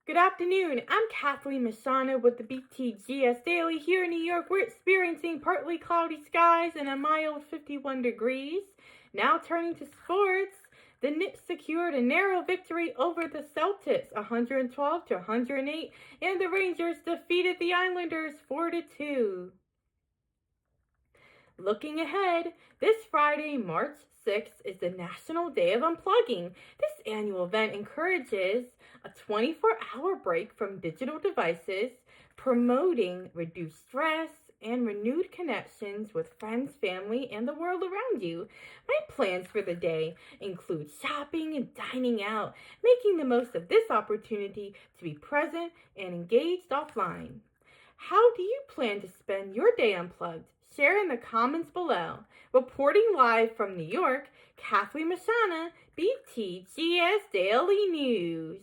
Good afternoon. I'm Kathleen Masciana with the B.T.G.S Daily. Here in New York, we're experiencing partly cloudy skies and a mild 51 degrees. Now turning to sports, the Knicks secured a narrow victory over the Celtics, 112 to 108, and the Rangers defeated the Islanders 4-2. Looking ahead, this Friday, March 6th, is the National Day of Unplugging. This annual event encourages a 24-hour break from digital devices, promoting reduced stress and renewed connections with friends, family, and the world around you. My plans for the day include shopping and dining out, making the most of this opportunity to be present and engaged offline. How do you plan to spend your day unplugged? Share in the comments below. Reporting live from New York, Kathleen Masciana, B.T.G.S Daily News.